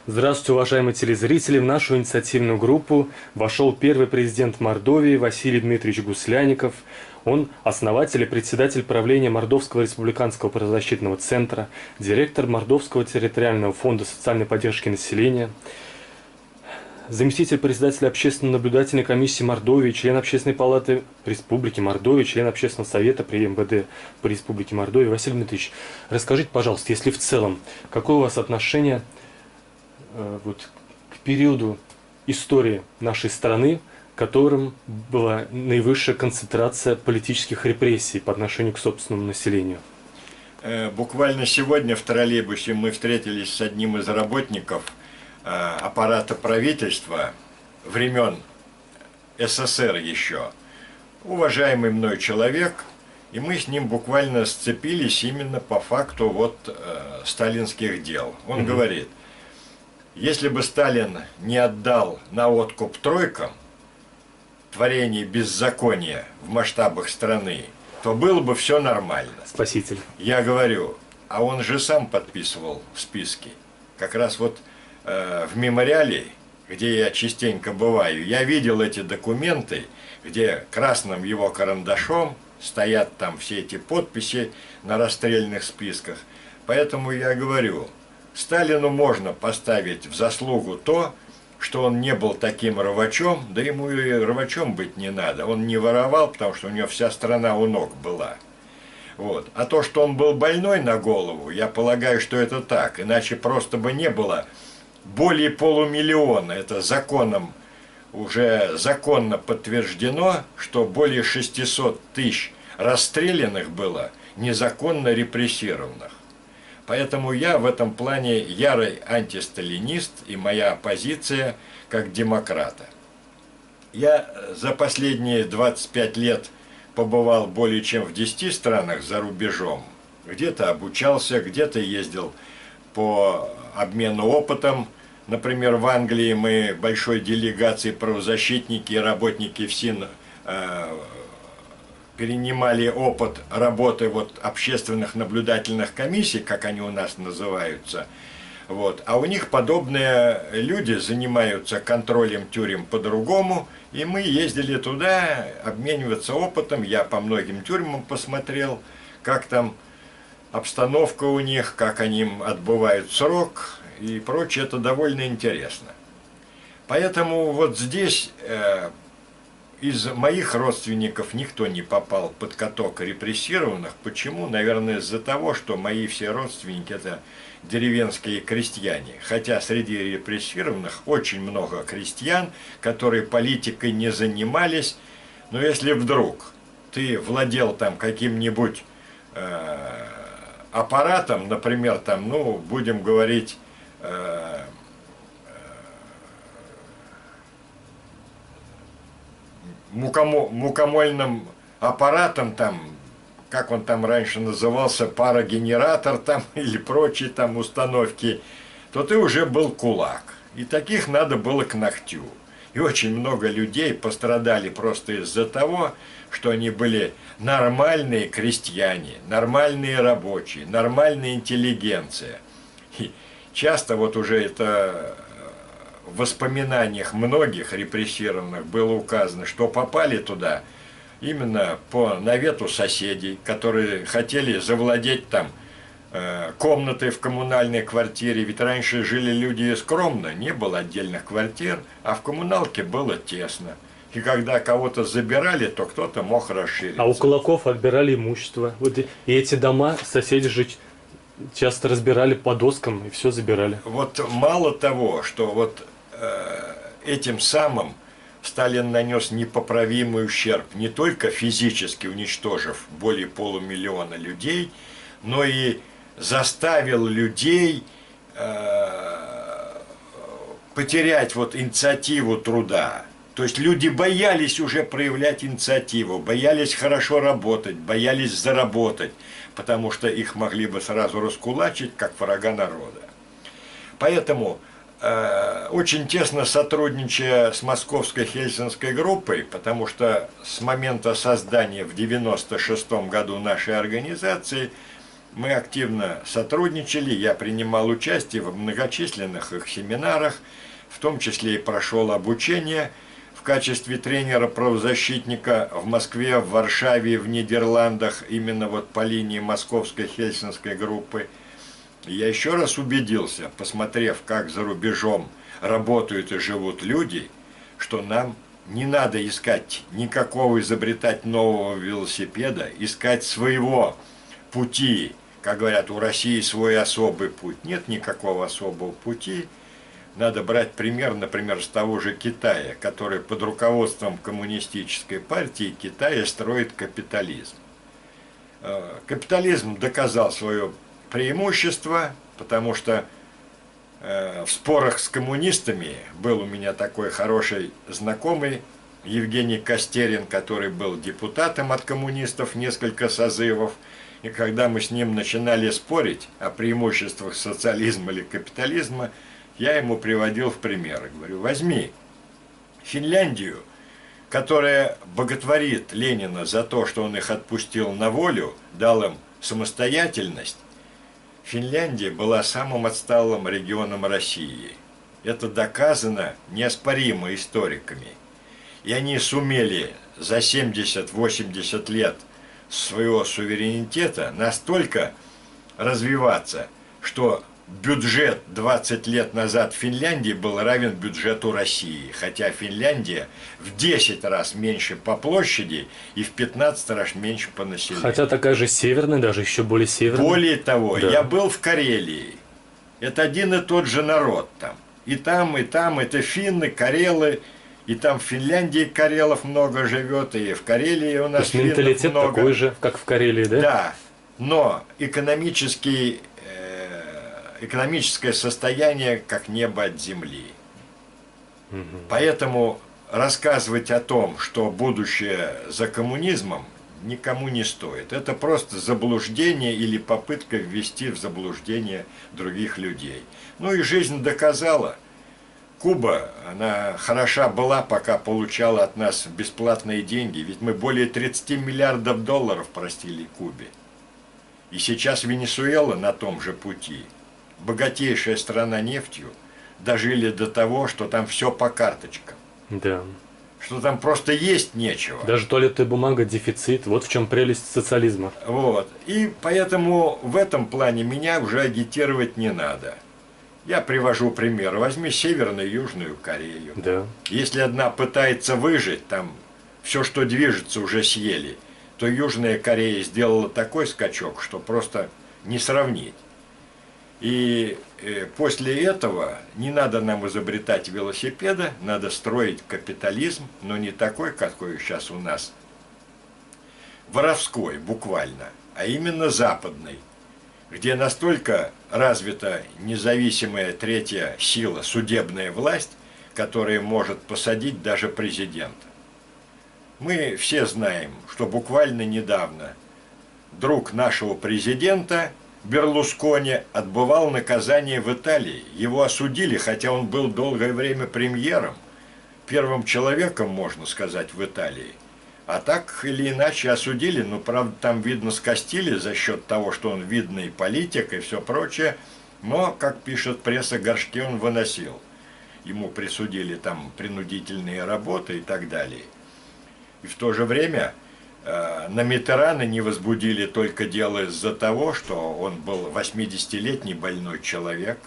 Здравствуйте, уважаемые телезрители! В нашу инициативную группу вошел первый президент Мордовии Василий Дмитриевич Гусляников. Он основатель и председатель правления Мордовского республиканского правозащитного центра, директор Мордовского территориального фонда социальной поддержки населения, заместитель председателя общественно-наблюдательной комиссии Мордовии, член Общественной палаты Республики Мордовия, член Общественного совета при МВД по Республике Мордовия. Василий Дмитриевич, расскажите, пожалуйста, если в целом, какое у вас отношение к периоду истории нашей страны, которым была наивысшая концентрация политических репрессий по отношению к собственному населению? Буквально сегодня в троллейбусе мы встретились с одним из работников аппарата правительства времен СССР еще. Уважаемый мной человек, и мы с ним буквально сцепились именно по факту сталинских дел. Он говорит: если бы Сталин не отдал на откуп тройкам творение беззакония в масштабах страны, то было бы все нормально. Спаситель. Я говорю, а он же сам подписывал списки. Как раз в мемориале, где я частенько бываю, я видел эти документы, где красным его карандашом стоят там все эти подписи на расстрельных списках. Поэтому я говорю, Сталину можно поставить в заслугу то, что он не был таким рвачом, да ему и рвачом быть не надо. Он не воровал, потому что у него вся страна у ног была. А то, что он был больной на голову, я полагаю, что это так. Иначе просто бы не было более полумиллиона. Это уже законно подтверждено, что более 600 тысяч расстрелянных было, незаконно репрессированных. Поэтому я в этом плане ярый антисталинист, и моя позиция как демократа. Я за последние 25 лет побывал более чем в 10 странах за рубежом. Где-то обучался, где-то ездил по обмену опытом. Например, в Англии мы большой делегацией правозащитники и работники ФСИН перенимали опыт работы общественных наблюдательных комиссий, как они у нас называются. А у них подобные люди занимаются контролем тюрем по-другому, и мы ездили туда обмениваться опытом. Я по многим тюрьмам посмотрел, как там обстановка у них, как они отбывают срок и прочее. Это довольно интересно. Поэтому здесь из моих родственников никто не попал под каток репрессированных. Почему? Наверное, из-за того, что мои все родственники – это деревенские крестьяне. Хотя среди репрессированных очень много крестьян, которые политикой не занимались. Но если вдруг ты владел там каким-нибудь аппаратом, например, там, будем говорить, мукомольным аппаратом, там, как он там раньше назывался, парогенератор там или прочие там установки, то ты уже был кулак. И таких надо было к ногтю. И очень много людей пострадали просто из-за того, что они были нормальные крестьяне, нормальные рабочие, нормальная интеллигенция. И часто уже это в воспоминаниях многих репрессированных было указано, что попали туда именно по навету соседей, которые хотели завладеть там комнатой в коммунальной квартире. Ведь раньше жили люди скромно, не было отдельных квартир, а в коммуналке было тесно. И когда кого-то забирали, то кто-то мог расшириться. А у кулаков отбирали имущество. И эти дома соседи же часто разбирали по доскам и все забирали. Мало того, что этим самым Сталин нанес непоправимый ущерб, не только физически уничтожив более полумиллиона людей, но и заставил людей потерять инициативу труда. То есть люди боялись уже проявлять инициативу, боялись хорошо работать, боялись заработать, потому что их могли бы сразу раскулачить, как врага народа. Поэтому очень тесно сотрудничая с Московской Хельсинской группой, потому что с момента создания в 1996 году нашей организации Мы активно сотрудничали, я принимал участие в многочисленных их семинарах, в том числе и прошел обучение в качестве тренера-правозащитника в Москве, в Варшаве, в Нидерландах, именно вот по линии московской хельсинской группы. И я еще раз убедился, посмотрев, как за рубежом работают и живут люди, что нам не надо искать никакого, изобретать нового велосипеда, искать своего пути. Как говорят, у России свой особый путь. Нет никакого особого пути. Надо брать пример, например, с того же Китая, который под руководством коммунистической партии Китая строит капитализм. Капитализм доказал свое преимущество, потому что в спорах с коммунистами был у меня такой хороший знакомый Евгений Костерин, который был депутатом от коммунистов несколько созывов. И когда мы с ним начинали спорить о преимуществах социализма или капитализма, я ему приводил в пример. Говорю, возьми Финляндию, которая боготворит Ленина за то, что он их отпустил на волю, дал им самостоятельность. Финляндия была самым отсталым регионом России. Это доказано неоспоримо историками. И они сумели за 70-80 лет своего суверенитета настолько развиваться, что бюджет 20 лет назад Финляндии был равен бюджету России, хотя Финляндия в 10 раз меньше по площади и в 15 раз меньше по населению. Хотя такая же северная, даже еще более северная. Более того, да. Я был в Карелии. Это один и тот же народ там. И там, это финны, карелы. И там в Финляндии карелов много живет, и в Карелии у нас финнов менталитет много. такой же, как в Карелии, да? Да, но экономическое состояние как небо от земли. Угу. Поэтому рассказывать о том, что будущее за коммунизмом, никому не стоит. Это просто заблуждение или попытка ввести в заблуждение других людей. Ну и жизнь доказала. Куба, она хороша была, пока получала от нас бесплатные деньги. Ведь мы более 30 миллиардов долларов простили Кубе. И сейчас Венесуэла на том же пути. Богатейшая страна нефтью. Дожили до того, что там все по карточкам. Да. Что там просто есть нечего. Даже туалетная бумага, дефицит. Вот в чем прелесть социализма. Вот. И поэтому в этом плане меня уже агитировать не надо. Я привожу пример. Возьми Северную и Южную Корею. Да. Если одна пытается выжить, там все, что движется, уже съели, то Южная Корея сделала такой скачок, что просто не сравнить. И после этого не надо нам изобретать велосипеда, надо строить капитализм, но не такой, какой сейчас у нас, воровской буквально, а именно западный, где настолько развита независимая третья сила, судебная власть, которая может посадить даже президента. Мы все знаем, что буквально недавно друг нашего президента Берлускони отбывал наказание в Италии. Его осудили, хотя он был долгое время премьером, первым человеком, можно сказать, в Италии. А так или иначе осудили, но, правда, там, видно, скостили за счет того, что он видный политик и все прочее. Но, как пишет пресса, горшки он выносил. Ему присудили там принудительные работы и так далее. И в то же время на Миттерана не возбудили только дело из-за того, что он был 80-летний больной человек,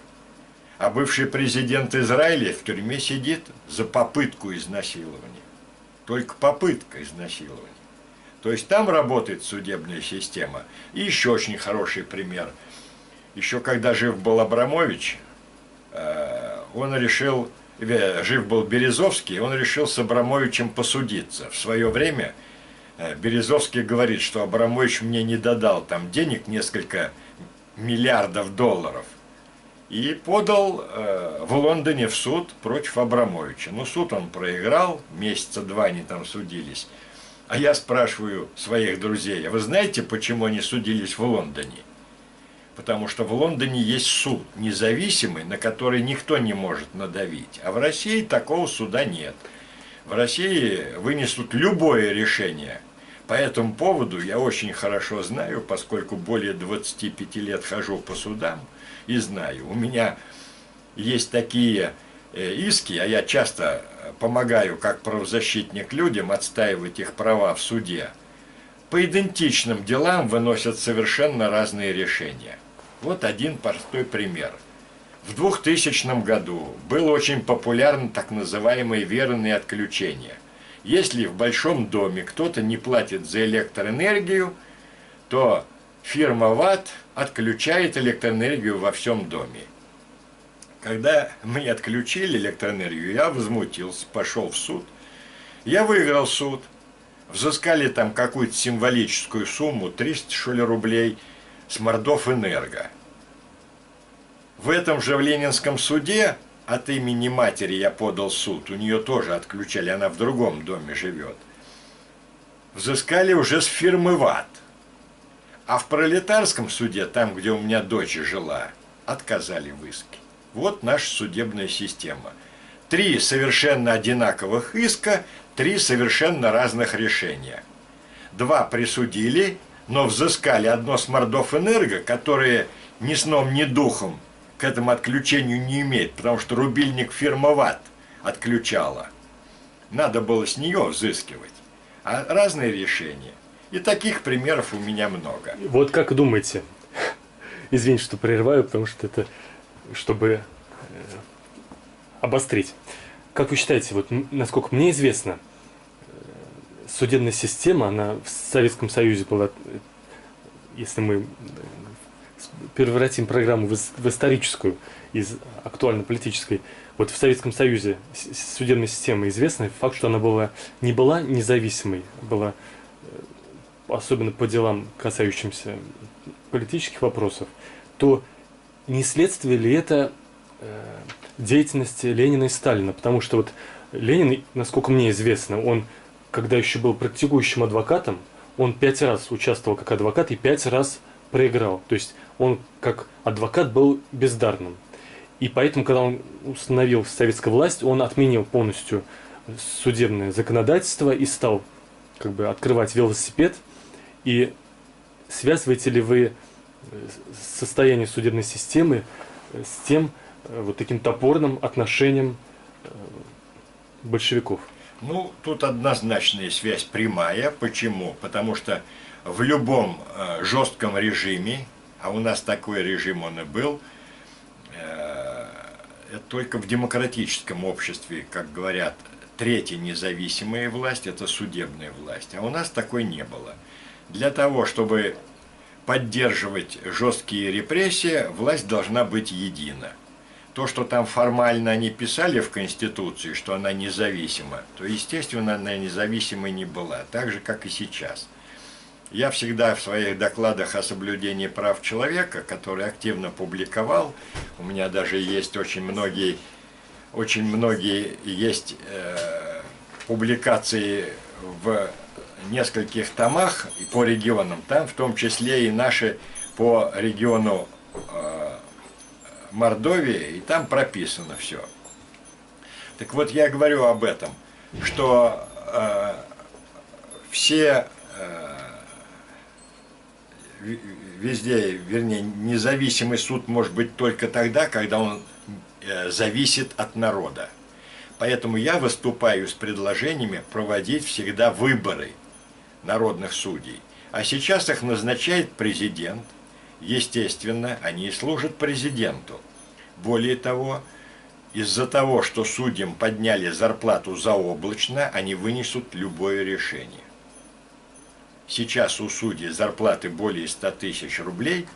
а бывший президент Израиля в тюрьме сидит за попытку изнасилования. Только попытка изнасилования. То есть там работает судебная система. И еще очень хороший пример. Еще когда жив был Абрамович, он решил, жив был Березовский, он решил с Абрамовичем посудиться. В свое время Березовский говорит, что Абрамович мне не додал там денег, несколько миллиардов долларов. И подал в Лондоне в суд против Абрамовича. Но суд он проиграл, месяца два они там судились. А я спрашиваю своих друзей, а вы знаете, почему они судились в Лондоне? Потому что в Лондоне есть суд независимый, на который никто не может надавить. А в России такого суда нет. В России вынесут любое решение По этому поводу я очень хорошо знаю, поскольку более 25 лет хожу по судам и знаю. У меня есть такие иски, а я часто помогаю как правозащитник людям отстаивать их права в суде. По идентичным делам выносят совершенно разные решения. Вот один простой пример. В 2000 году было очень популярно так называемое веренное отключение. Если в большом доме кто-то не платит за электроэнергию, то фирма ВАТ отключает электроэнергию во всем доме. Когда мне отключили электроэнергию, я возмутился, пошел в суд. Я выиграл суд. Взыскали там какую-то символическую сумму, 300, что ли, рублей, с Мордовэнерго. В этом же в Ленинском суде от имени матери я подал суд. У нее тоже отключали, она в другом доме живет. Взыскали уже с фирмы ВАТ. А в Пролетарском суде, там, где у меня дочь жила, отказали в иске. Вот наша судебная система. 3 совершенно одинаковых иска, 3 совершенно разных решения. 2 присудили, но взыскали одно с Мордовэнерго, которые ни сном, ни духом к этому отключению не имеет, потому что рубильник фирма ВАТ отключала. Надо было с нее взыскивать. А разные решения. И таких примеров у меня много. Вот как думаете, извините, что прерываю, потому что это, чтобы обострить. Как вы считаете, вот насколько мне известно, судебная система, она в Советском Союзе была, если мы превратим программу в историческую, из актуально-политической, вот в Советском Союзе судебная система известна, факт, что она не была независимой, была особенно по делам, касающимся политических вопросов, то не следствие ли это деятельности Ленина и Сталина? Потому что вот Ленин, насколько мне известно, он, когда еще был практикующим адвокатом, он 5 раз участвовал как адвокат и 5 раз проиграл. То есть он как адвокат был бездарным. И поэтому, когда он установил советскую власть, он отменил полностью судебное законодательство и стал как бы открывать велосипед. И связываете ли вы состояние судебной системы с тем вот таким топорным отношением большевиков? Ну, тут однозначная связь прямая. Почему? Потому что в любом жестком режиме, а у нас такой режим он и был, это только в демократическом обществе, как говорят, третья независимая власть – это судебная власть. А у нас такой не было. Для того, чтобы поддерживать жесткие репрессии, власть должна быть едина. То, что там формально они писали в Конституции, что она независима, то, естественно, она независимой не была, так же, как и сейчас. Я всегда в своих докладах о соблюдении прав человека, которые активно публиковал, у меня даже есть очень многие есть публикации в нескольких томах и по регионам, там в том числе и наши по региону Мордовии, и там прописано все. Так вот, я говорю об этом, что все везде, вернее, независимый суд может быть только тогда, когда он зависит от народа. Поэтому я выступаю с предложениями проводить всегда выборы народных судей. А сейчас их назначает президент. Естественно, они и служат президенту. Более того, из-за того, что судьям подняли зарплату заоблачно, они вынесут любое решение. Сейчас у судей зарплаты более 100 тысяч рублей.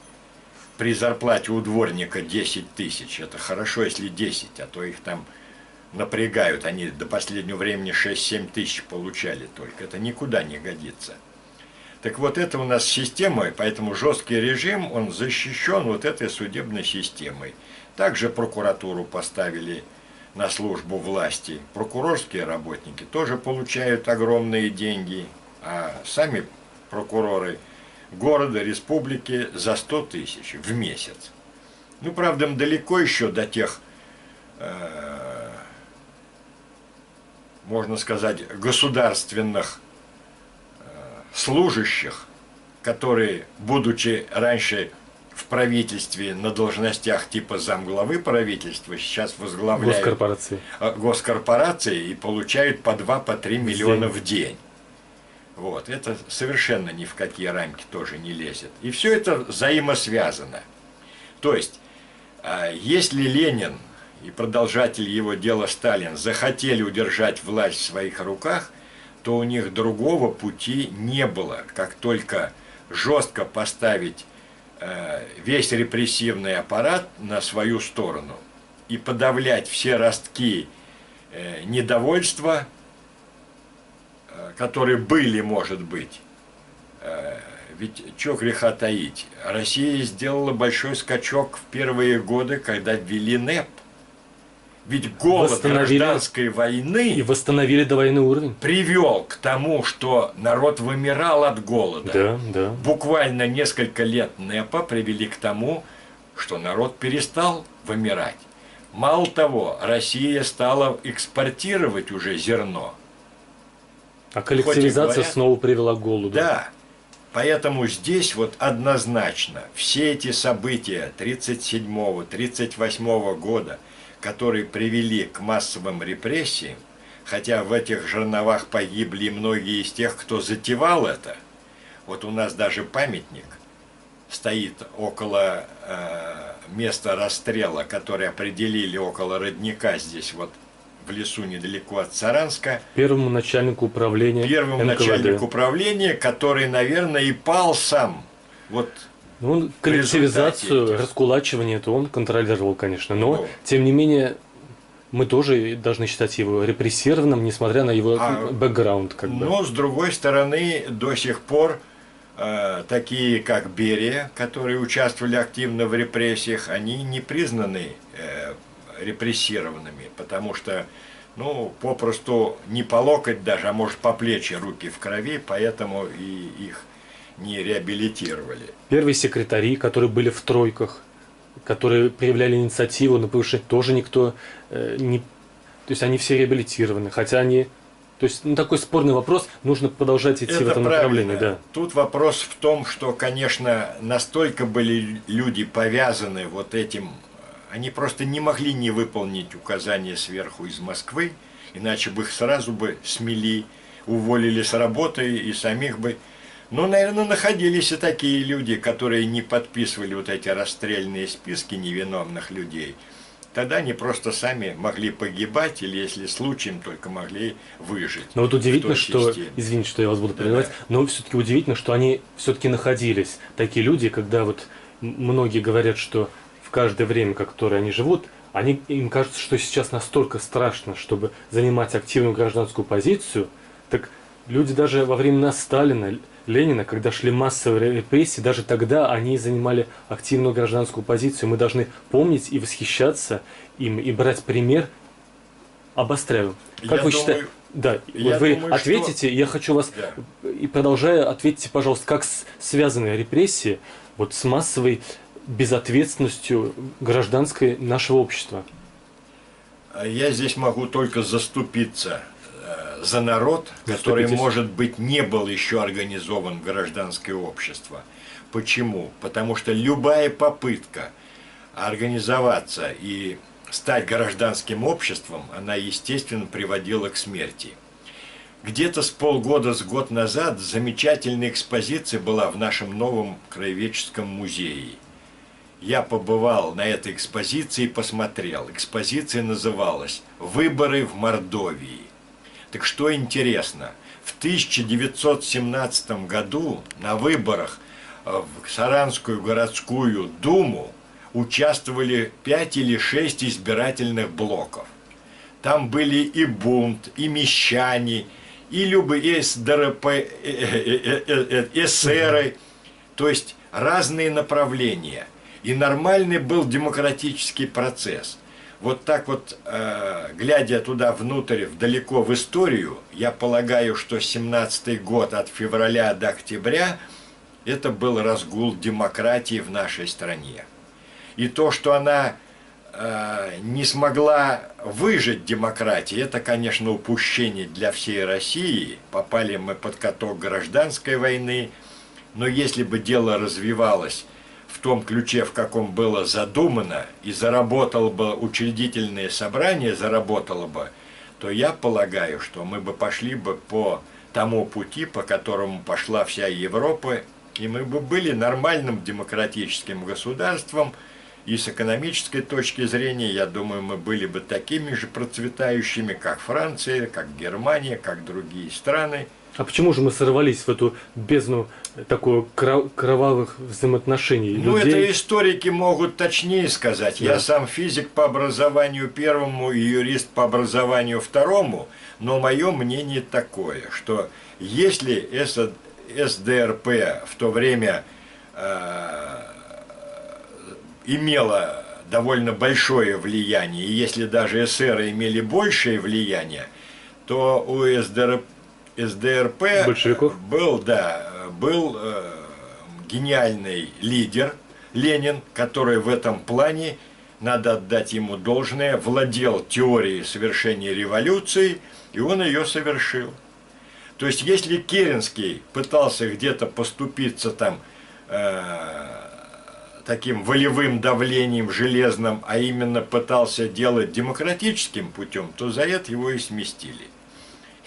При зарплате у дворника 10 тысяч. Это хорошо, если 10, а то их там напрягают. Они до последнего времени 6-7 тысяч получали только. Это никуда не годится. Так вот, это у нас система, поэтому жесткий режим, он защищен вот этой судебной системой. Также прокуратуру поставили на службу власти. Прокурорские работники тоже получают огромные деньги, а сами прокуроры города, республики за 100 тысяч в месяц. Ну, правда, далеко еще до тех, можно сказать, государственных служащих, которые, будучи раньше в правительстве на должностях типа замглавы правительства, сейчас возглавляют госкорпорации и получают по 2-3 миллиона в день. Вот, это совершенно ни в какие рамки тоже не лезет. И все это взаимосвязано. То есть, если Ленин и продолжатель его дела Сталин захотели удержать власть в своих руках, то у них другого пути не было, как только жестко поставить весь репрессивный аппарат на свою сторону и подавлять все ростки недовольства, которые были, может быть. Ведь чего греха таить? Россия сделала большой скачок в первые годы, когда ввели НЭП. Ведь голод гражданской войны и восстановили довоенный уровень. Привел к тому, что народ вымирал от голода. Да, да. Буквально несколько лет НЭПа привели к тому, что народ перестал вымирать. Мало того, Россия стала экспортировать уже зерно. А коллективизация снова привела к голоду. Да. Поэтому здесь вот однозначно все эти события 1937-1938 года, которые привели к массовым репрессиям, хотя в этих жерновах погибли многие из тех, кто затевал это. Вот у нас даже памятник стоит около места расстрела, который определили около родника здесь вот в лесу недалеко от Саранска. Первому начальнику управления Первому НКВД. начальнику управления, который, наверное, и пал сам. Вот. Он коллективизацию, раскулачивание, это он контролировал, конечно. Но, тем не менее, мы тоже должны считать его репрессированным, несмотря на его бэкграунд. Но, с другой стороны, до сих пор такие, как Берия, которые участвовали активно в репрессиях, они не признаны репрессированными, потому что, ну, попросту не по локоть даже, а может по плечи руки в крови, поэтому и их не реабилитировали. Первые секретари, которые были в тройках, которые проявляли инициативу на повышение, тоже никто не... То есть они все реабилитированы, хотя они... То есть, ну, такой спорный вопрос, нужно продолжать идти в этом направлении. Да. Тут вопрос в том, что, конечно, настолько были люди повязаны вот этим, они просто не могли не выполнить указания сверху из Москвы, иначе бы их сразу бы смели, уволили с работы и самих бы... Ну, наверное, находились и такие люди, которые не подписывали вот эти расстрельные списки невиновных людей. Тогда они просто сами могли погибать, или если случаем, только могли выжить. Но вот удивительно, что, извините, что я вас буду прерывать, но все-таки удивительно, что они все-таки находились, такие люди, когда вот многие говорят, что в каждое время, которое они живут, им кажется, что сейчас настолько страшно, чтобы занимать активную гражданскую позицию, так люди даже во времена Сталина, Ленина, когда шли массовые репрессии, даже тогда они занимали активную гражданскую позицию. Мы должны помнить и восхищаться им, и брать пример. Обостряю. Как вы считаете? Да, вот вы ответите, я хочу вас, и продолжая, ответьте, пожалуйста, как связаны репрессии вот с массовой безответственностью гражданской нашего общества? Я здесь могу только заступиться за народ, который, может быть, не был еще организован в гражданское общество. Почему? Потому что любая попытка организоваться и стать гражданским обществом, она, естественно, приводила к смерти. Где-то с полгода, с год назад замечательная экспозиция была в нашем новом краеведческом музее. Я побывал на этой экспозиции и посмотрел. Экспозиция называлась «Выборы в Мордовии». Так что интересно, в 1917 году на выборах в Саранскую городскую думу участвовали 5 или 6 избирательных блоков. Там были и бунт, и мещане, и любые СДРП, эсеры, то есть разные направления. И нормальный был демократический процесс. Вот так вот, глядя туда внутрь, далеко в историю, я полагаю, что 17-й год от февраля до октября это был разгул демократии в нашей стране. И то, что она не смогла выжить демократия. Это, конечно, упущение для всей России. Попали мы под каток гражданской войны. Но если бы дело развивалось в том ключе, в каком было задумано, и заработало бы учредительное собрание, заработало бы, то я полагаю, что мы бы пошли бы по тому пути, по которому пошла вся Европа, и мы бы были нормальным демократическим государством. И с экономической точки зрения, я думаю, мы были бы такими же процветающими, как Франция, как Германия, как другие страны. А почему же мы сорвались в эту бездну такую кровавых взаимоотношений Ну, людей? это историки могут точнее сказать. Да. Я сам физик по образованию первому и юрист по образованию второму, но мое мнение такое, что если СДРП в то время имела довольно большое влияние, и если даже эсеры имели большее влияние, то у СДРП Большевиков? был гениальный лидер Ленин, который в этом плане, надо отдать ему должное, владел теорией совершения революции, и он ее совершил. То есть, если Керенский пытался где-то поступиться там таким волевым давлением железным, а именно пытался делать демократическим путем, то за это его и сместили.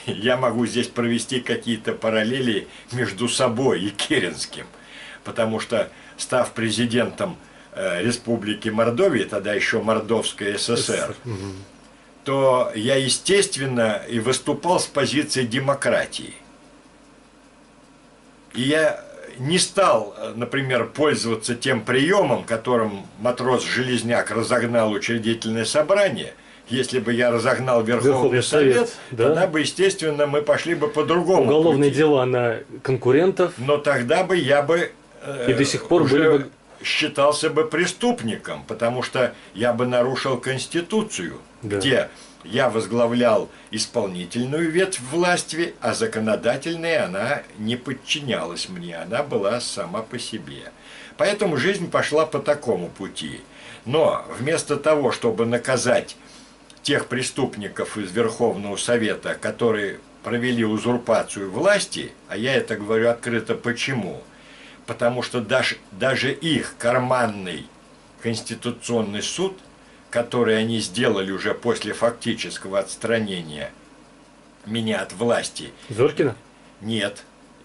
Я могу здесь провести какие-то параллели между собой и Керенским, потому что, став президентом Республики Мордовия, тогда еще Мордовская ССР, то я, естественно, и выступал с позиции демократии. И я не стал, например, пользоваться тем приемом, которым матрос-железняк разогнал учредительное собрание. Если бы я разогнал Верховный Совет, да? тогда бы, естественно, мы пошли бы по другому Уголовные пути. дела на конкурентов. Но тогда бы я бы И до сих пор уже были бы... считался бы преступником, потому что я бы нарушил Конституцию, Да. где я возглавлял исполнительную ветвь власти, а законодательная она не подчинялась мне, она была сама по себе. Поэтому жизнь пошла по такому пути. Но вместо того, чтобы наказать тех преступников из Верховного Совета, которые провели узурпацию власти, а я это говорю открыто почему, потому что даже их карманный Конституционный суд, который они сделали уже после фактического отстранения меня от власти. Зоркина? Нет,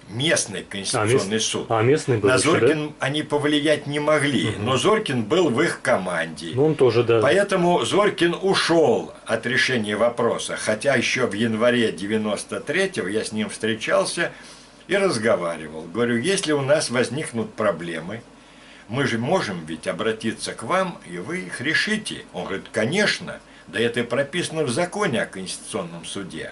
местный Конституционный суд. Местный был На еще, Зоркин да? они повлиять не могли, но Зоркин был в их команде. Ну, он тоже, да. Поэтому Зоркин ушел от решения вопроса, хотя еще в январе 93-го я с ним встречался и разговаривал. Говорю, если у нас возникнут проблемы, мы же можем ведь обратиться к вам, и вы их решите. Он говорит, конечно, да это и прописано в законе о Конституционном суде.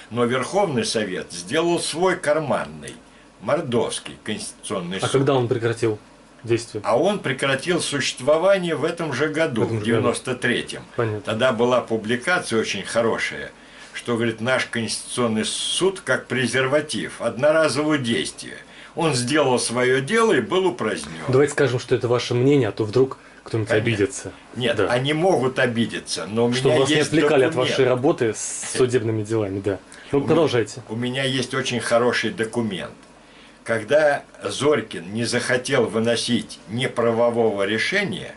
Но Верховный Совет сделал свой карманный, мордовский Конституционный суд. А когда он прекратил действие? А он прекратил существование в этом же году, в 93-м. Понятно. Тогда была публикация очень хорошая, что, говорит, наш Конституционный суд как презерватив, одноразовое действие. Он сделал свое дело и был упразднен. Давайте скажем, что это ваше мнение, а то вдруг кто-нибудь Конечно. обидится. Нет, Да. они могут обидеться, но у Чтобы меня вас не есть отвлекали от документ. вашей работы с судебными делами, да. Ну, продолжайте. У меня есть очень хороший документ. Когда Зоркин не захотел выносить неправового решения,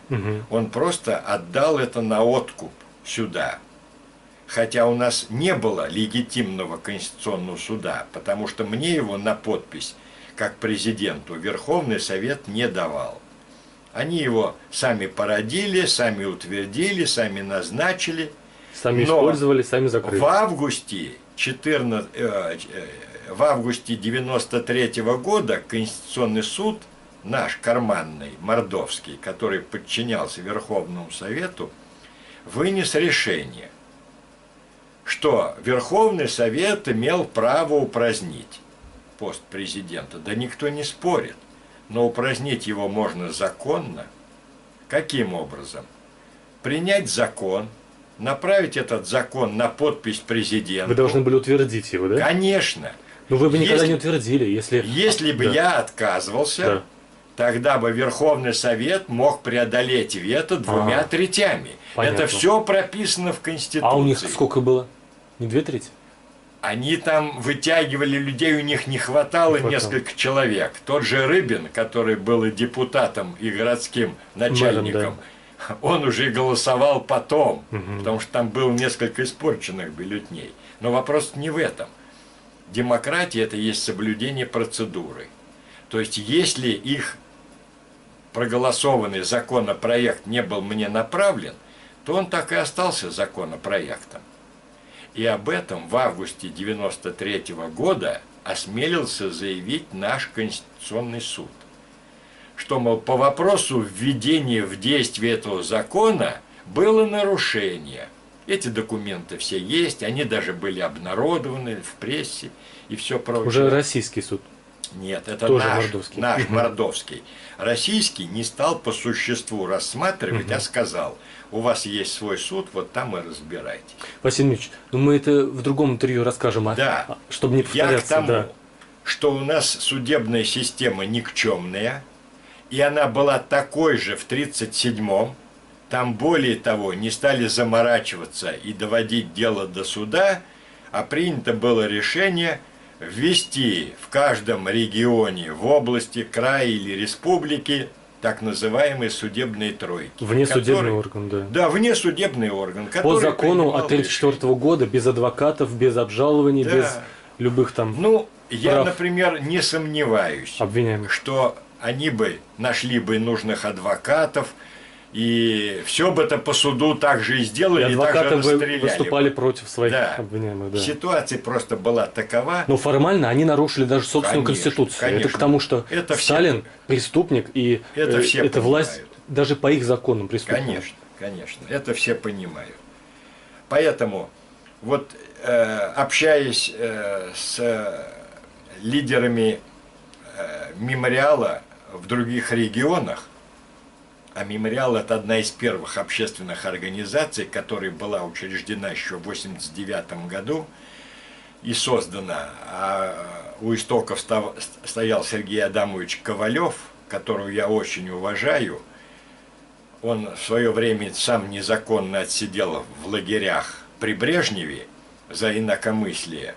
он просто отдал это на откуп сюда. Хотя у нас не было легитимного Конституционного суда, потому что мне его на подпись, как президенту, Верховный Совет не давал. Они его сами породили, сами утвердили, сами назначили. Сами Но использовали, сами закрыли. В августе 93-го года Конституционный суд, наш карманный, мордовский, который подчинялся Верховному Совету, вынес решение, что Верховный Совет имел право упразднить пост президента. Да никто не спорит, но упразднить его можно законно. Каким образом? Принять закон, направить этот закон на подпись президента. Вы должны были утвердить его, да? Конечно. Но вы бы никогда Если- не утвердили, если... Если бы Да. я отказывался, Да. тогда бы Верховный Совет мог преодолеть вето 2/3. Понятно. Это все прописано в Конституции. А у них сколько было? Не 2/3? Они там вытягивали людей, у них не хватало несколько человек. Тот же Рыбин, который был и депутатом, и городским начальником, он уже голосовал потом, потому что там было несколько испорченных бюллетеней. Но вопрос не в этом. Демократия – это есть соблюдение процедуры. То есть, если их проголосованный законопроект не был мне направлен, то он так и остался законопроектом. И об этом в августе 1993 года осмелился заявить наш Конституционный суд. Что, мол, по вопросу введения в действие этого закона было нарушение. Эти документы все есть, они даже были обнародованы в прессе и все прочее. Уже российский суд. Нет, это тоже наш мордовский. Российский не стал по существу рассматривать, а сказал: у вас есть свой суд, вот там и разбирайте. Василий Ильич, ну мы это в другом интервью расскажем, чтобы не повторяться. Я к тому, что у нас судебная система никчемная, и она была такой же в 1937-м. Там, более того, не стали заморачиваться и доводить дело до суда, а принято было решение ввести в каждом регионе, в области, крае или республике так называемые судебные тройки. Внесудебный орган, да. Да, внесудебный орган. По закону от 1934 года, без адвокатов, без обжалований, без любых там Ну, я, прав например, не сомневаюсь, что они бы нашли бы нужных адвокатов, и все бы это по суду так же и сделали, и адвокаты так же расстреляли выступали против своих обвиняемых. Да. Ситуация просто была такова. Но формально они нарушили даже собственную конституцию. Конечно. Это к тому, что это Сталин преступник, и эта власть даже по их законам преступна. Конечно, конечно. Это все понимают. Поэтому, вот общаясь с лидерами мемориала в других регионах, а мемориал – это одна из первых общественных организаций, которая была учреждена еще в 1989 году и создана. А у истоков стоял Сергей Адамович Ковалев, которого я очень уважаю. Он в свое время сам незаконно отсидел в лагерях при Брежневе за инакомыслие.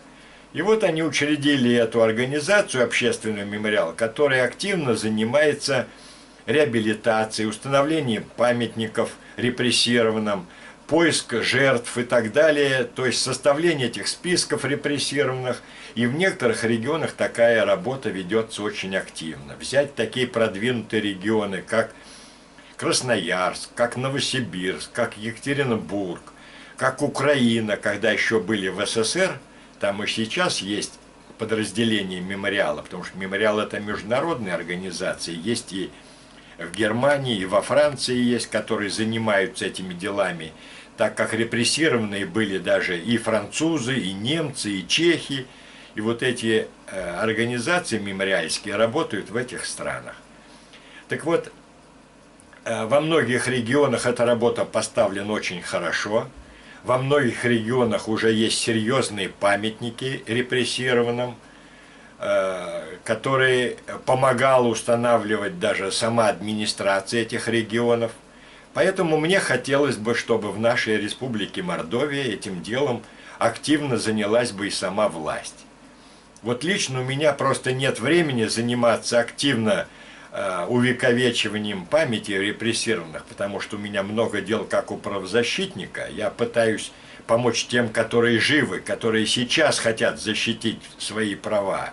И вот они учредили эту организацию, общественный мемориал, которая активно занимается реабилитацией, установлением памятников репрессированным, поиск жертв и так далее, то есть составление этих списков репрессированных. И в некоторых регионах такая работа ведется очень активно. Взять такие продвинутые регионы, как Красноярск, как Новосибирск, как Екатеринбург, как Украина, когда еще были в СССР, там и сейчас есть подразделение мемориала, потому что мемориал – это международная организация, есть и в Германии, и во Франции есть, которые занимаются этими делами, так как репрессированные были даже и французы, и немцы, и чехи. И вот эти организации мемориальские работают в этих странах. Так вот, во многих регионах эта работа поставлена очень хорошо. Во многих регионах уже есть серьезные памятники репрессированным, которые помогала устанавливать даже сама администрация этих регионов. Поэтому мне хотелось бы, чтобы в нашей республике Мордовия этим делом активно занялась бы и сама власть. Вот лично у меня просто нет времени заниматься активно увековечиванием памяти репрессированных, потому что у меня много дел как у правозащитника. Я пытаюсь помочь тем, которые живы, которые сейчас хотят защитить свои права.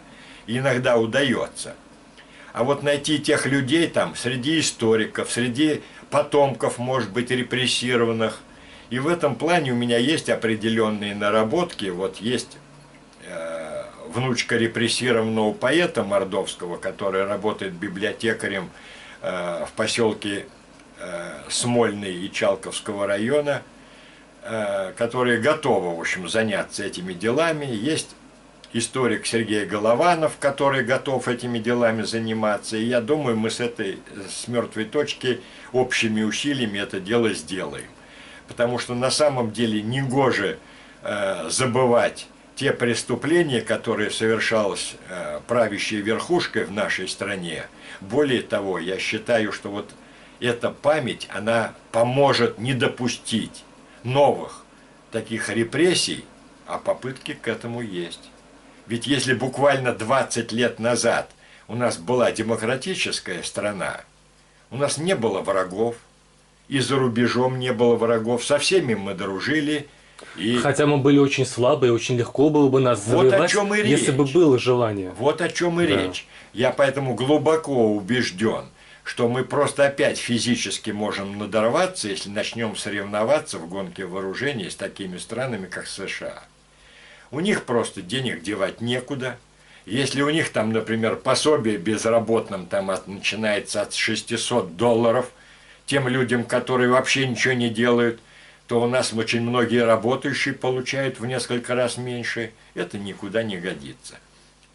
И иногда удается. А вот найти тех людей там среди историков, среди потомков, может быть, репрессированных. И в этом плане у меня есть определенные наработки. Вот есть внучка репрессированного поэта мордовского, который работает библиотекарем в поселке Смольный Ичалковского района, которая готова, в общем, заняться этими делами. Есть историк Сергей Голованов, который готов этими делами заниматься. И я думаю, мы с мертвой точки общими усилиями это дело сделаем. Потому что на самом деле негоже забывать те преступления, которые совершалось правящей верхушкой в нашей стране. Более того, я считаю, что вот эта память, она поможет не допустить новых таких репрессий, а попытки к этому есть. Ведь если буквально 20 лет назад у нас была демократическая страна, у нас не было врагов, и за рубежом не было врагов, со всеми мы дружили. И Хотя мы были очень слабые, очень легко было бы нас вот завоевать, о чем и речь. если бы было желание. Вот о чем и Да. речь. Я поэтому глубоко убежден, что мы просто опять физически можем надорваться, если начнем соревноваться в гонке вооружений с такими странами, как США. У них просто денег девать некуда. Если у них там, например, пособие безработным там начинается от $600, тем людям, которые вообще ничего не делают, то у нас очень многие работающие получают в несколько раз меньше. Это никуда не годится.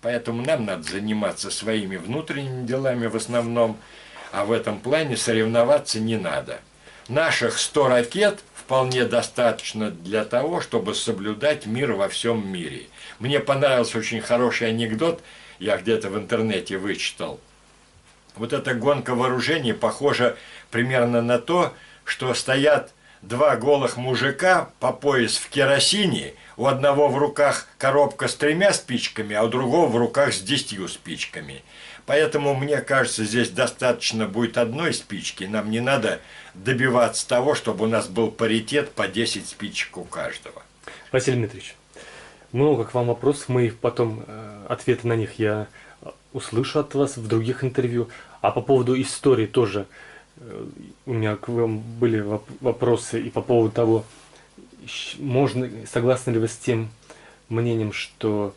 Поэтому нам надо заниматься своими внутренними делами в основном, а в этом плане соревноваться не надо. Наших 100 ракет вполне достаточно для того, чтобы соблюдать мир во всем мире. Мне понравился очень хороший анекдот, я где-то в интернете вычитал. Вот эта гонка вооружений похожа примерно на то, что стоят два голых мужика по пояс в керосине, у одного в руках коробка с 3 спичками, а у другого в руках с 10 спичками. Поэтому, мне кажется, здесь достаточно будет одной спички. Нам не надо добиваться того, чтобы у нас был паритет по 10 спичек у каждого. Василий Дмитриевич, много к вам вопросов, мы потом ответы на них я услышу от вас в других интервью. А по поводу истории тоже у меня к вам были вопросы и по поводу того, согласны ли вы с тем мнением, что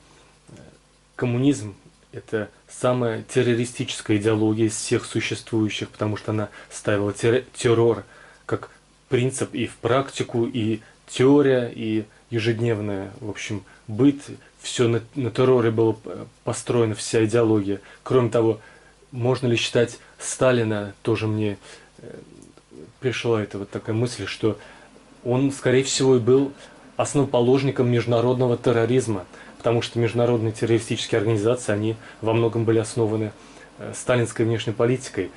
коммунизм – это самая террористическая идеология из всех существующих, потому что она ставила террор как принцип и в практику, и теория, и ежедневная, в общем, быт. Все на терроре было построена вся идеология. Кроме того, можно ли считать Сталина, тоже мне пришла эта вот такая мысль, что он, скорее всего, и был основоположником международного терроризма, потому что международные террористические организации, они во многом были основаны сталинской внешней политикой.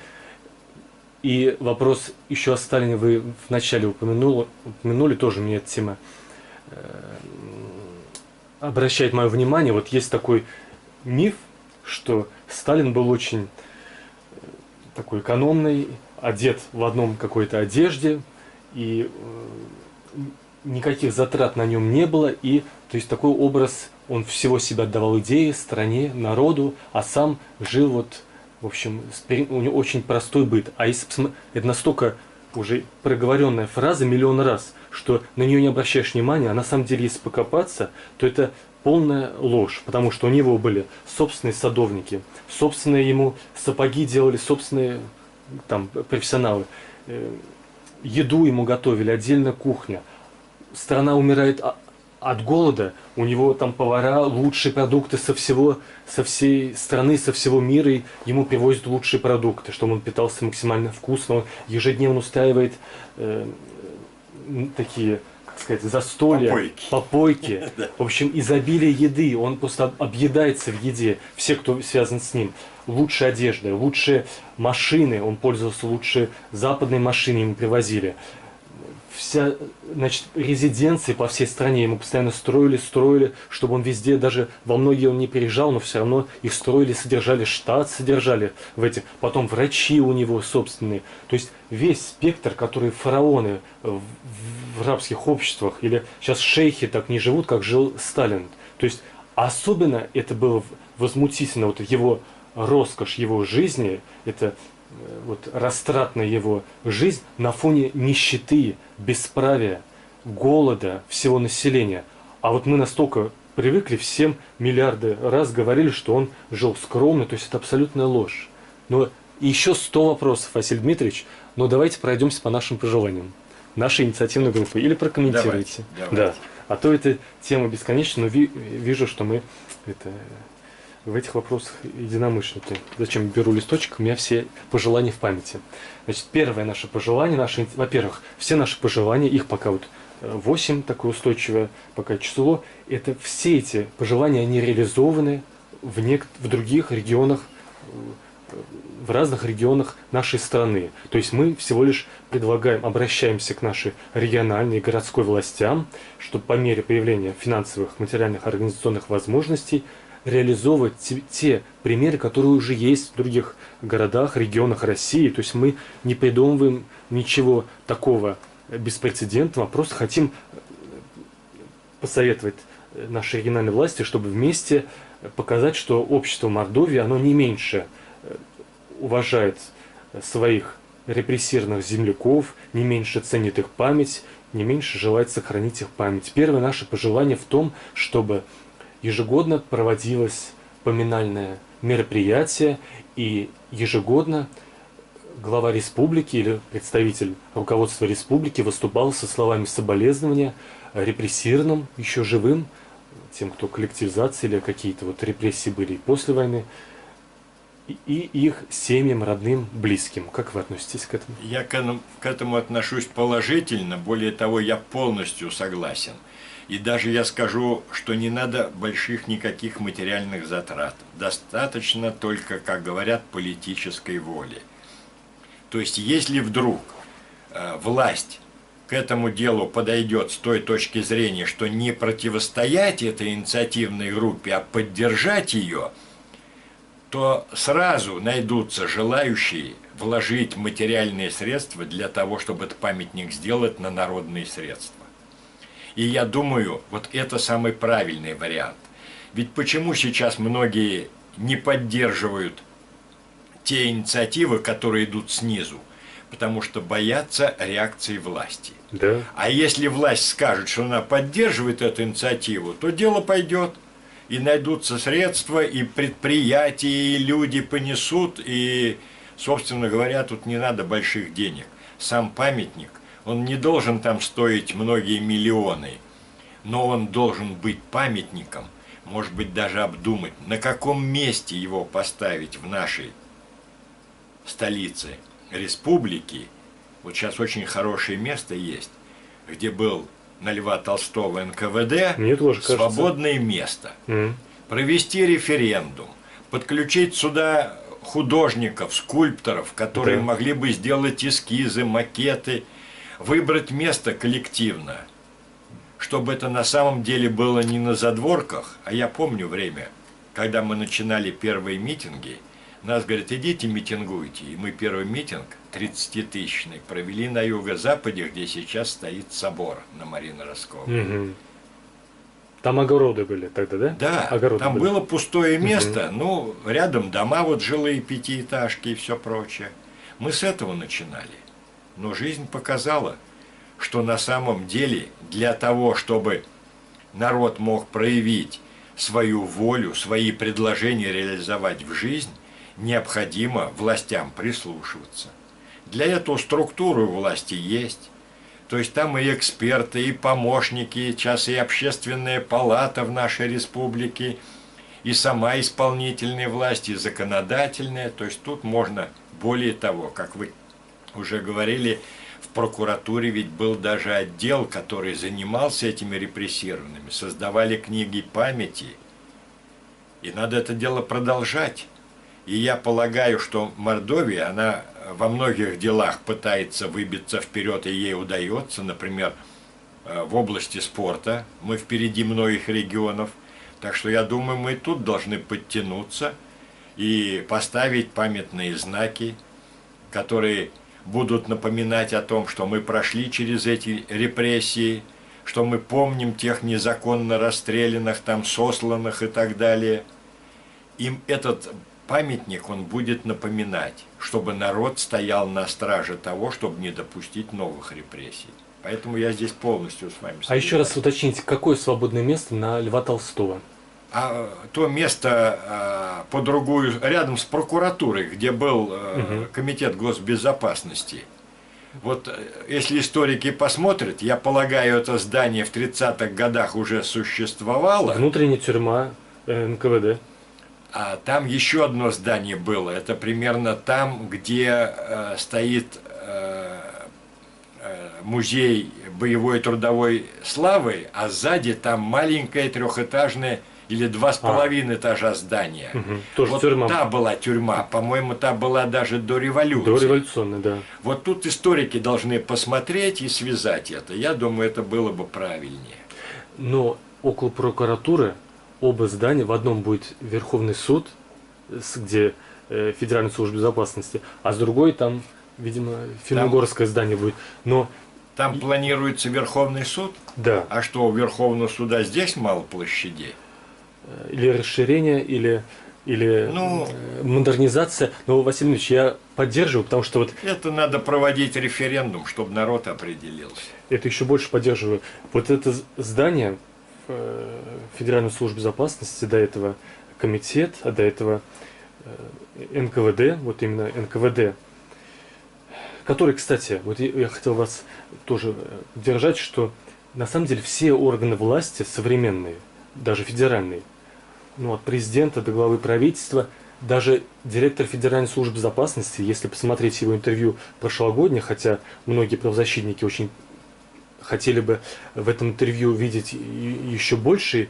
И вопрос еще о Сталине вы вначале упомянули, тоже мне эта тема обращает мое внимание. Вот есть такой миф, что Сталин был очень такой экономный, одет в одном какой-то одежде, и никаких затрат на нем не было, и то есть такой образ, он всего себя отдавал идее, стране, народу, а сам жил вот, в общем, у него очень простой быт. А если посмотреть, это настолько уже проговоренная фраза миллион раз, что на нее не обращаешь внимания, а на самом деле, если покопаться, то это полная ложь, потому что у него были собственные садовники, собственные ему сапоги делали, собственные там профессионалы, еду ему готовили, отдельная кухня. Страна умирает от голода, у него там повара, лучшие продукты со всей страны, со всего мира, и ему привозят лучшие продукты, чтобы он питался максимально вкусно. Он ежедневно устраивает такие, как сказать, застолья, попойки. В общем, изобилие еды, он просто объедается в еде, все, кто связан с ним. Лучшая одежда, лучшие машины, он пользовался лучшей западной машиной, ему привозили. Вся, значит, резиденции по всей стране ему постоянно строили, чтобы он везде, даже во многие он не переезжал, но все равно их строили, содержали, штат содержали в этих. Потом врачи у него собственные. То есть весь спектр, который фараоны в рабских обществах, или сейчас шейхи так не живут, как жил Сталин. То есть особенно это было возмутительно, вот его роскошь его жизни, это вот растратная его жизнь на фоне нищеты, бесправия, голода всего населения. А вот мы настолько привыкли, всем миллиарды раз говорили, что он жил скромно, то есть это абсолютная ложь. Но еще 100 вопросов, Василий Дмитриевич, но давайте пройдемся по нашим пожеланиям нашей инициативной группы или прокомментируйте. Давайте. Да. А то эта тема бесконечна, но вижу, что мы в этих вопросах единомышленники. Зачем беру листочек? У меня все пожелания в памяти. Значит, первое наше пожелание, во-первых, все наши пожелания, их пока вот 8, такое устойчивое пока число, это все эти пожелания, они реализованы в других регионах, в разных регионах нашей страны. То есть мы всего лишь предлагаем, обращаемся к нашей региональной и городской властям, чтобы по мере появления финансовых, материальных, организационных возможностей реализовывать те примеры, которые уже есть в других городах, регионах России. То есть мы не придумываем ничего такого беспрецедентного, просто хотим посоветовать нашей региональной власти, чтобы вместе показать, что общество Мордовии, оно не меньше уважает своих репрессированных земляков, не меньше ценит их память, не меньше желает сохранить их память. Первое наше пожелание в том, чтобы ежегодно проводилось поминальное мероприятие, и ежегодно глава республики или представитель руководства республики выступал со словами соболезнования репрессированным, еще живым, тем, кто коллективизации или какие-то вот репрессии были и после войны, и их семьям, родным, близким. Как вы относитесь к этому? Я к этому отношусь положительно, более того, я полностью согласен. И даже я скажу, что не надо больших никаких материальных затрат. Достаточно только, как говорят, политической воли. То есть, если вдруг власть к этому делу подойдет с той точки зрения, что не противостоять этой инициативной группе, а поддержать ее, то сразу найдутся желающие вложить материальные средства для того, чтобы этот памятник сделать на народные средства. И я думаю, вот это самый правильный вариант. Ведь почему сейчас многие не поддерживают те инициативы, которые идут снизу? Потому что боятся реакции власти. Да. А если власть скажет, что она поддерживает эту инициативу, то дело пойдет. И найдутся средства, и предприятия, и люди понесут, и, собственно говоря, тут не надо больших денег. Сам памятник, он не должен там стоить многие миллионы, но он должен быть памятником, может быть, даже обдумать, на каком месте его поставить в нашей столице республики. Вот сейчас очень хорошее место есть, где был на Льва Толстого НКВД, Мне тоже кажется. свободное место. Провести референдум, подключить сюда художников, скульпторов, которые могли бы сделать эскизы, макеты, выбрать место коллективно, чтобы это на самом деле было не на задворках. А я помню время, когда мы начинали первые митинги, нас говорят, идите митингуйте. И мы первый митинг 30-тысячный провели на юго-западе, где сейчас стоит собор на Марины Росковой. Там огороды были тогда, да? Да, огороды там были. было пустое место, ну, рядом дома вот жилые, пятиэтажки и все прочее. Мы с этого начинали. Но жизнь показала, что на самом деле для того, чтобы народ мог проявить свою волю, свои предложения реализовать в жизнь, необходимо властям прислушиваться. Для этого структуры у власти есть. То есть там и эксперты, и помощники, сейчас и общественная палата в нашей республике, и сама исполнительная власть, и законодательная. То есть тут можно, более того, как вы уже говорили, в прокуратуре ведь был даже отдел, который занимался этими репрессированными, создавали книги памяти. И надо это дело продолжать. И я полагаю, что Мордовия, она во многих делах пытается выбиться вперед, и ей удается. Например, в области спорта мы впереди многих регионов. Так что я думаю, мы тут должны подтянуться и поставить памятные знаки, которые будут напоминать о том, что мы прошли через эти репрессии, что мы помним тех незаконно расстрелянных, там сосланных и так далее. Им этот памятник, он будет напоминать, чтобы народ стоял на страже того, чтобы не допустить новых репрессий. Поэтому я здесь полностью с вами согласен. А еще раз уточните, какое свободное место на Льва Толстого? А то место по другую, рядом с прокуратурой, где был комитет госбезопасности. Вот если историки посмотрят, я полагаю, это здание в 30-х годах уже существовало. Внутренняя тюрьма НКВД. А там еще одно здание было. Это примерно там, где стоит музей боевой трудовой славы, а сзади там маленькое трехэтажное или 2,5 этажа здания. Тоже вот тюрьма. та была тюрьма, по-моему, та была даже до революции. Дореволюционная, да. Вот тут историки должны посмотреть и связать это. Я думаю, это было бы правильнее. Но около прокуратуры оба здания, в одном будет Верховный суд, где Федеральная служба безопасности, а с другой там, видимо, Финно-Угорское здание будет. Но там планируется Верховный суд? да. А что, у Верховного суда здесь мало площадей? Или расширение, или модернизация. Но, Василий Ильич, я поддерживаю, потому что вот это надо проводить референдум, чтобы народ определился. это еще больше поддерживаю. Вот это здание Федеральной службы безопасности, до этого комитет, а до этого НКВД, вот именно НКВД, который, кстати, вот я хотел вас тоже держать, что на самом деле все органы власти современные, даже федеральные, ну, от президента до главы правительства, даже директор Федеральной службы безопасности, если посмотреть его интервью прошлогоднее, хотя многие правозащитники очень хотели бы в этом интервью видеть еще большую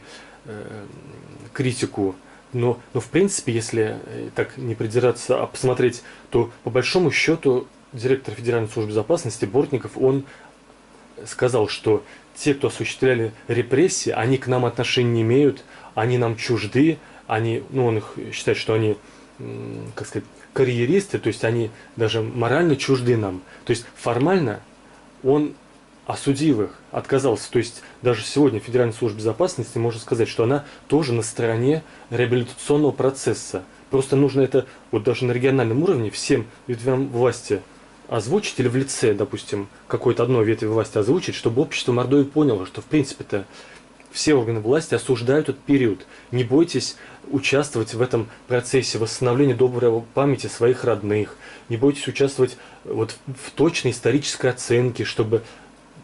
критику, но в принципе, если так не придираться, а посмотреть, то по большому счету директор Федеральной службы безопасности Бортников, он сказал, что те, кто осуществляли репрессии, они к нам отношения не имеют, они нам чужды, они, ну, он их считает, что они, как сказать, карьеристы, то есть они даже морально чужды нам. То есть формально он, осудив их, отказался. То есть даже сегодня Федеральная служба безопасности можно сказать, что она тоже на стороне реабилитационного процесса. Просто нужно это вот даже на региональном уровне всем ветвям власти озвучить или в лице, допустим, какой-то одной ветви власти озвучить, чтобы общество Мордовии поняло, что в принципе-то все органы власти осуждают этот период. Не бойтесь участвовать в этом процессе восстановления доброй памяти своих родных. Не бойтесь участвовать вот в точной исторической оценке, чтобы...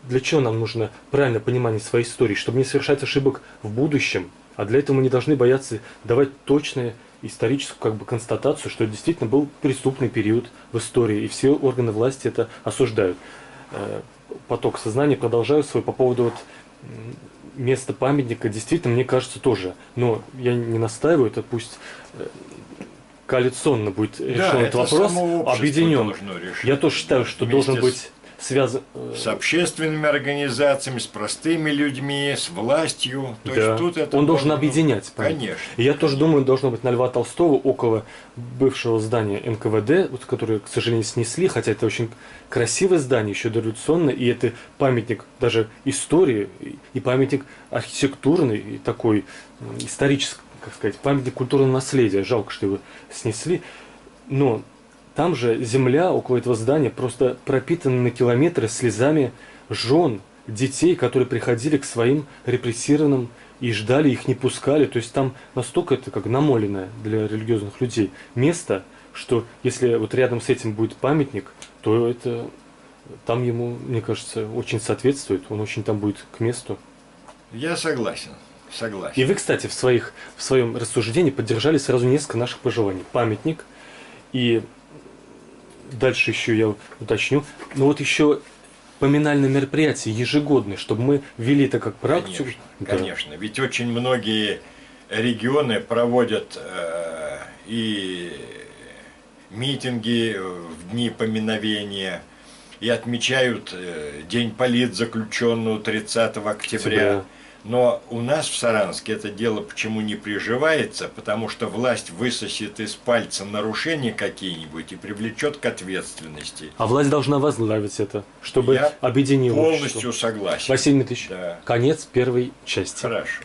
Для чего нам нужно правильное понимание своей истории? Чтобы не совершать ошибок в будущем. А для этого мы не должны бояться давать точную историческую констатацию, что это действительно был преступный период в истории. И все органы власти это осуждают. Поток сознания продолжаю свой по поводу вот место памятника, действительно, мне кажется, тоже. Но я не настаиваю, это пусть коалиционно будет решен этот вопрос, объединен. Я тоже считаю, что должен быть связан с общественными организациями, с простыми людьми, с властью. То да. есть тут это он должен объединять. Конечно. И я тоже думаю, должно быть на Льва Толстого около бывшего здания НКВД, вот, которое, к сожалению, снесли, хотя это очень красивое здание, еще дореволюционное, и это памятник даже истории, и памятник архитектурный, и такой исторический, как сказать, памятник культурного наследия. Жалко, что его снесли. Но там же земля около этого здания просто пропитана на километры слезами жен, детей, которые приходили к своим репрессированным и ждали, их не пускали. То есть там настолько это как намоленное для религиозных людей место, что если вот рядом с этим будет памятник, то это там ему, мне кажется, очень соответствует, он очень там будет к месту. Я согласен. И вы, кстати, в своем рассуждении поддержали сразу несколько наших пожеланий. Памятник и... Дальше еще я уточню. Но вот еще поминальные мероприятия ежегодные, чтобы мы ввели это как практику. Конечно, конечно. Ведь очень многие регионы проводят и митинги в дни поминовения, и отмечают День политзаключенного 30 октября. Но у нас в Саранске это дело почему не приживается? Потому что власть высосет из пальца нарушения какие-нибудь и привлечет к ответственности. А власть должна возглавить это, чтобы объединила полностью согласен. Василий Дмитриевич, конец первой части. Хорошо.